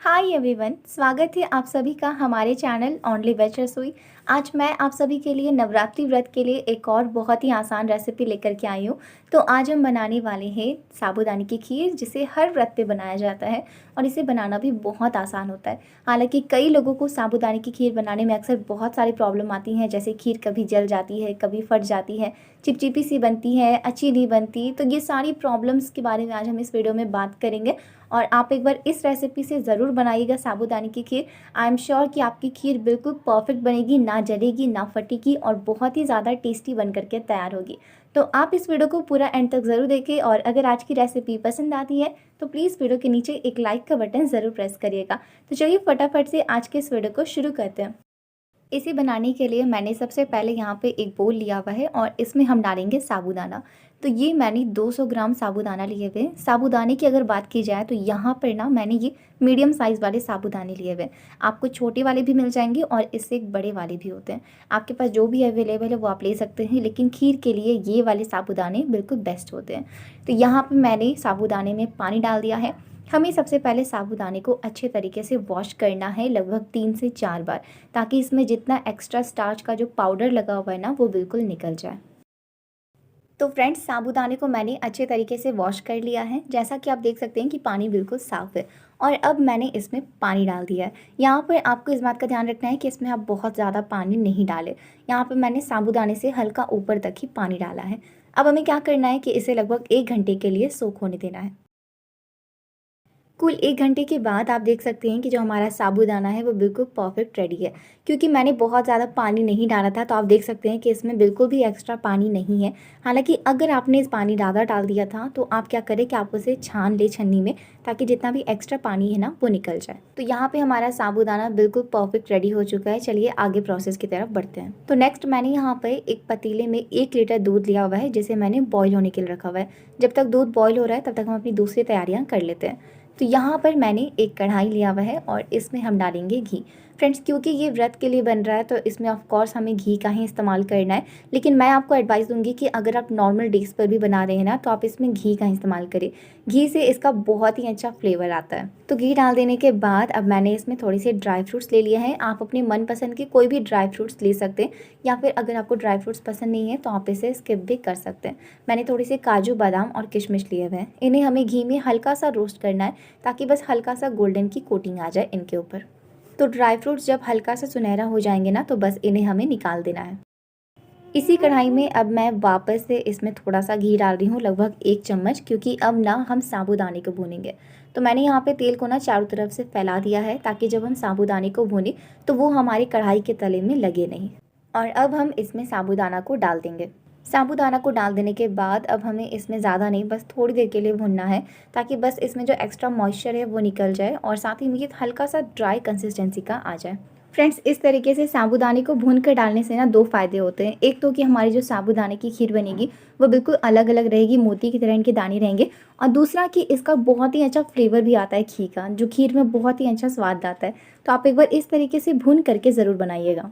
Hi everyone, स्वागत है आप सभी का हमारे चैनल ओनली वेज रसोई। आज मैं आप सभी के लिए नवरात्रि व्रत के लिए एक और बहुत ही आसान रेसिपी लेकर के आई हूँ। तो आज हम बनाने वाले हैं साबूदाने की खीर, जिसे हर व्रत पे बनाया जाता है और इसे बनाना भी बहुत आसान होता है। हालांकि कई लोगों को साबूदाने की खीर बनाने में अक्सर बहुत सारी प्रॉब्लम आती हैं, जैसे खीर कभी जल जाती है, कभी फट जाती है, चिपचिपी सी बनती है, अच्छी नहीं बनती। तो ये सारी प्रॉब्लम्स के बारे में आज हम इस वीडियो में बात करेंगे और आप एक बार इस रेसिपी से ज़रूर बनाइएगा साबूदाने की खीर। आई एम श्योर कि आपकी खीर बिल्कुल परफेक्ट बनेगी, ना जलेगी ना फटेगी और बहुत ही ज़्यादा टेस्टी बन करके तैयार होगी। तो आप इस वीडियो को पूरा एंड तक ज़रूर देखें और अगर आज की रेसिपी पसंद आती है तो प्लीज़ वीडियो के नीचे एक लाइक का बटन ज़रूर प्रेस करिएगा। तो चलिए फटाफट से आज के इस वीडियो को शुरू करते हैं। इसे बनाने के लिए मैंने सबसे पहले यहाँ पे एक बोल लिया हुआ है और इसमें हम डालेंगे साबूदाना। तो ये मैंने 200 ग्राम साबूदाना लिए हुए हैं। साबूदाने की अगर बात की जाए तो यहाँ पर ना मैंने ये मीडियम साइज़ वाले साबूदाने लिए हुए हैं। आपको छोटे वाले भी मिल जाएंगे और इससे एक बड़े वाले भी होते हैं। आपके पास जो भी अवेलेबल है वो आप ले सकते हैं, लेकिन खीर के लिए ये वाले साबूदाने बिल्कुल बेस्ट होते हैं। तो यहाँ पर मैंने साबूदाने में पानी डाल दिया है। हमें सबसे पहले साबूदाने को अच्छे तरीके से वॉश करना है, लगभग 3 से 4 बार, ताकि इसमें जितना एक्स्ट्रा स्टार्च का जो पाउडर लगा हुआ है ना वो बिल्कुल निकल जाए। तो फ्रेंड्स, साबूदाने को मैंने अच्छे तरीके से वॉश कर लिया है। जैसा कि आप देख सकते हैं कि पानी बिल्कुल साफ़ है और अब मैंने इसमें पानी डाल दिया है। यहाँ पर आपको इस बात का ध्यान रखना है कि इसमें आप बहुत ज़्यादा पानी नहीं डालें। यहाँ पर मैंने साबूदाने से हल्का ऊपर तक ही पानी डाला है। अब हमें क्या करना है कि इसे लगभग 1 घंटे के लिए सोख होने देना है। कुल 1 घंटे के बाद आप देख सकते हैं कि जो हमारा साबूदाना है वो बिल्कुल परफेक्ट रेडी है। क्योंकि मैंने बहुत ज़्यादा पानी नहीं डाला था, तो आप देख सकते हैं कि इसमें बिल्कुल भी एक्स्ट्रा पानी नहीं है। हालांकि अगर आपने इस पानी ज़्यादा डाल दिया था तो आप क्या करें कि आप उसे छान ले छन्नी में, ताकि जितना भी एक्स्ट्रा पानी है ना वो निकल जाए। तो यहाँ पर हमारा साबूदाना बिल्कुल परफेक्ट रेडी हो चुका है। चलिए आगे प्रोसेस की तरफ बढ़ते हैं। तो नेक्स्ट मैंने यहाँ पर एक पतीले में 1 लीटर दूध लिया हुआ है, जिसे मैंने बॉयल होने के लिए रखा हुआ है। जब तक दूध बॉयल हो रहा है तब तक हम अपनी दूसरी तैयारियाँ कर लेते हैं। तो यहाँ पर मैंने एक कढ़ाई लिया हुआ है और इसमें हम डालेंगे घी। फ्रेंड्स, क्योंकि ये व्रत के लिए बन रहा है तो इसमें ऑफ कोर्स हमें घी का ही इस्तेमाल करना है। लेकिन मैं आपको एडवाइस दूंगी कि अगर आप नॉर्मल डेज पर भी बना रहे हैं ना तो आप इसमें घी का इस्तेमाल करें। घी से इसका बहुत ही अच्छा फ्लेवर आता है। तो घी डाल देने के बाद अब मैंने इसमें थोड़ी सी ड्राई फ्रूट्स ले लिए हैं। आप अपने मनपसंद के कोई भी ड्राई फ्रूट्स ले सकते हैं, या फिर अगर आपको ड्राई फ्रूट्स पसंद नहीं है तो आप इसे स्किप भी कर सकते हैं। मैंने थोड़ी सी काजू बादाम और किशमिश लिए हुए हैं। इन्हें हमें घी में हल्का सा रोस्ट करना है, ताकि बस हल्का सा गोल्डन की कोटिंग आ जाए इनके ऊपर। तो ड्राई फ्रूट्स जब हल्का सा सुनहरा हो जाएंगे ना तो बस इन्हें हमें निकाल देना है। इसी कढ़ाई में अब मैं वापस से इसमें थोड़ा सा घी डाल रही हूँ, लगभग 1 चम्मच, क्योंकि अब ना हम साबूदाने को भूनेंगे। तो मैंने यहाँ पे तेल को ना चारों तरफ से फैला दिया है, ताकि जब हम साबूदाने को भूनें तो वो हमारी कढ़ाई के तले में लगे नहीं। और अब हम इसमें साबूदाना को डाल देंगे। साबूदाना को डाल देने के बाद अब हमें इसमें ज़्यादा नहीं, बस थोड़ी देर के लिए भुनना है, ताकि बस इसमें जो एक्स्ट्रा मॉइस्चर है वो निकल जाए और साथ ही में ये हल्का सा ड्राई कंसिस्टेंसी का आ जाए। फ्रेंड्स, इस तरीके से साबूदाने को भून कर डालने से ना 2 फ़ायदे होते हैं। एक तो कि हमारी जो साबूदाने की खीर बनेगी वो बिल्कुल अलग अलग रहेगी, मोती की तरह इनके दाने रहेंगे। और दूसरा कि इसका बहुत ही अच्छा फ्लेवर भी आता है खीर का, जो खीर में बहुत ही अच्छा स्वाद आता है। तो आप एक बार इस तरीके से भून करके ज़रूर बनाइएगा।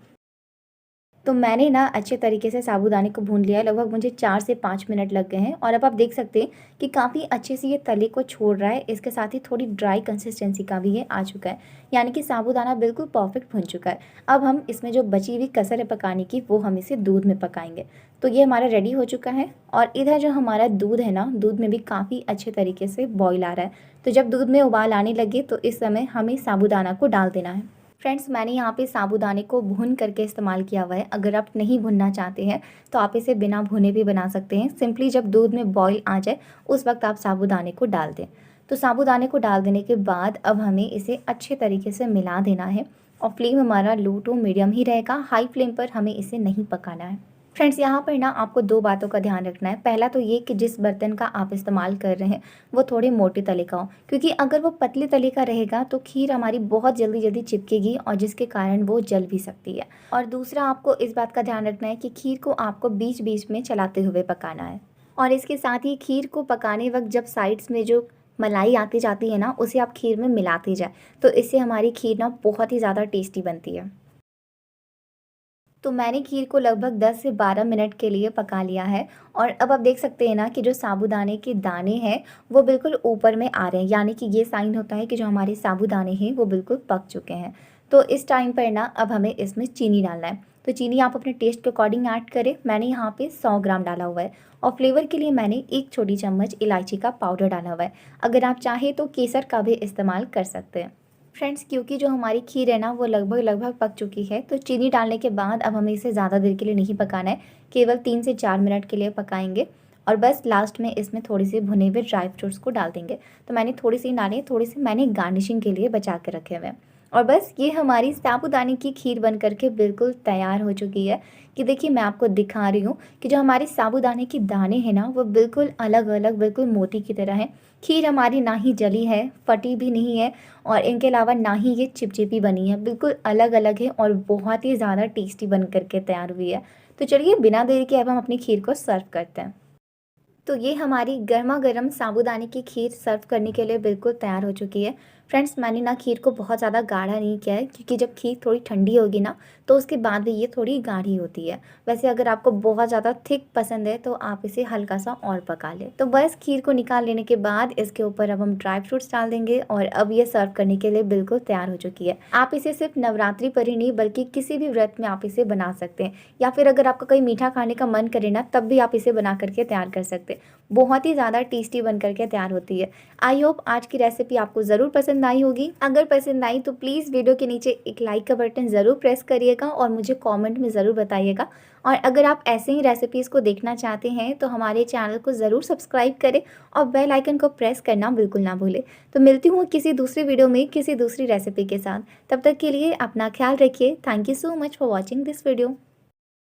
तो मैंने ना अच्छे तरीके से साबूदाने को भून लिया है, लगभग मुझे 4 से 5 मिनट लग गए हैं। और अब आप देख सकते हैं कि काफ़ी अच्छे से ये तले को छोड़ रहा है। इसके साथ ही थोड़ी ड्राई कंसिस्टेंसी का भी ये आ चुका है, यानी कि साबूदाना बिल्कुल परफेक्ट भुन चुका है। अब हम इसमें जो बची हुई कसर है पकाने की, वो हम इसे दूध में पकाएंगे। तो ये हमारा रेडी हो चुका है। और इधर जो हमारा दूध है ना, दूध में भी काफ़ी अच्छे तरीके से बॉयल आ रहा है। तो जब दूध में उबाल आने लगे तो इस समय हमें साबूदाना को डाल देना है। फ्रेंड्स, मैंने यहाँ पे साबूदाने को भून करके इस्तेमाल किया हुआ है। अगर आप नहीं भुनना चाहते हैं तो आप इसे बिना भुने भी बना सकते हैं। सिंपली जब दूध में बॉईल आ जाए उस वक्त आप साबूदाने को डाल दें। तो साबूदाने को डाल देने के बाद अब हमें इसे अच्छे तरीके से मिला देना है और फ्लेम हमारा लो टू मीडियम ही रहेगा, हाई फ्लेम पर हमें इसे नहीं पकाना है। फ्रेंड्स, यहाँ पर ना आपको 2 बातों का ध्यान रखना है। पहला तो ये कि जिस बर्तन का आप इस्तेमाल कर रहे हैं वो थोड़े मोटे तले का हो, क्योंकि अगर वो पतले तले का रहेगा तो खीर हमारी बहुत जल्दी जल्दी चिपकेगी और जिसके कारण वो जल भी सकती है। और दूसरा, आपको इस बात का ध्यान रखना है कि खीर को आपको बीच बीच में चलाते हुए पकाना है। और इसके साथ ही खीर को पकाने वक्त जब साइड्स में जो मलाई आती जाती है ना, उसे आप खीर में मिलाते जाए, तो इससे हमारी खीर ना बहुत ही ज़्यादा टेस्टी बनती है। तो मैंने खीर को लगभग 10 से 12 मिनट के लिए पका लिया है और अब आप देख सकते हैं ना कि जो साबूदाने के दाने हैं वो बिल्कुल ऊपर में आ रहे हैं, यानी कि ये साइन होता है कि जो हमारे साबूदाने हैं वो बिल्कुल पक चुके हैं। तो इस टाइम पर ना अब हमें इसमें चीनी डालना है। तो चीनी आप अपने टेस्ट के अकॉर्डिंग ऐड करें। मैंने यहाँ पे 100 ग्राम डाला हुआ है और फ्लेवर के लिए मैंने 1 छोटी चम्मच इलायची का पाउडर डाला हुआ है। अगर आप चाहें तो केसर का भी इस्तेमाल कर सकते हैं। फ्रेंड्स, क्योंकि जो हमारी खीर है ना वो लगभग लगभग पक चुकी है, तो चीनी डालने के बाद अब हमें इसे ज़्यादा देर के लिए नहीं पकाना है, केवल 3 से 4 मिनट के लिए पकाएंगे और बस लास्ट में इसमें थोड़ी सी भुने हुए ड्राई फ्रूट्स को डाल देंगे। तो मैंने थोड़ी सी डाली, थोड़ी सी मैंने गार्निशिंग के लिए बचा के रखे हुए हैं और बस ये हमारी साबूदाने की खीर बन करके बिल्कुल तैयार हो चुकी है। कि देखिए मैं आपको दिखा रही हूँ कि जो हमारे साबूदाने के दाने हैं ना वो बिल्कुल अलग अलग, बिल्कुल मोती की तरह है। खीर हमारी ना ही जली है, फटी भी नहीं है और इनके अलावा ना ही ये चिपचिपी बनी है, बिल्कुल अलग अलग है और बहुत ही ज़्यादा टेस्टी बन करके तैयार हुई है। तो चलिए बिना देरी के अब हम अपनी खीर को सर्व करते हैं। तो ये हमारी गर्मा गर्म साबूदाने की खीर सर्व करने के लिए बिल्कुल तैयार हो चुकी है। फ्रेंड्स, मैंने ना खीर को बहुत ज़्यादा गाढ़ा नहीं किया है, क्योंकि जब खीर थोड़ी ठंडी होगी ना तो उसके बाद भी ये थोड़ी गाढ़ी होती है। वैसे अगर आपको बहुत ज़्यादा थिक पसंद है तो आप इसे हल्का सा और पका लें। तो बस खीर को निकाल लेने के बाद इसके ऊपर अब हम ड्राई फ्रूट्स डाल देंगे और अब ये सर्व करने के लिए बिल्कुल तैयार हो चुकी है। आप इसे सिर्फ नवरात्रि पर ही नहीं बल्कि किसी भी व्रत में आप इसे बना सकते हैं, या फिर अगर आपका कोई मीठा खाने का मन करे ना तब भी आप इसे बना करके तैयार कर सकते हैं। बहुत ही ज़्यादा टेस्टी बन करके तैयार होती है। आई होप आज की रेसिपी आपको ज़रूर पसंद आई होगी। अगर पसंद आई तो प्लीज़ वीडियो के नीचे एक लाइक का बटन ज़रूर प्रेस करिएगा और मुझे कमेंट में ज़रूर बताइएगा। और अगर आप ऐसे ही रेसिपीज़ को देखना चाहते हैं तो हमारे चैनल को ज़रूर सब्सक्राइब करें और बेल आइकन को प्रेस करना बिल्कुल ना भूलें। तो मिलती हूँ किसी दूसरी वीडियो में किसी दूसरी रेसिपी के साथ। तब तक के लिए अपना ख्याल रखिए। Thank you so much for watching this video.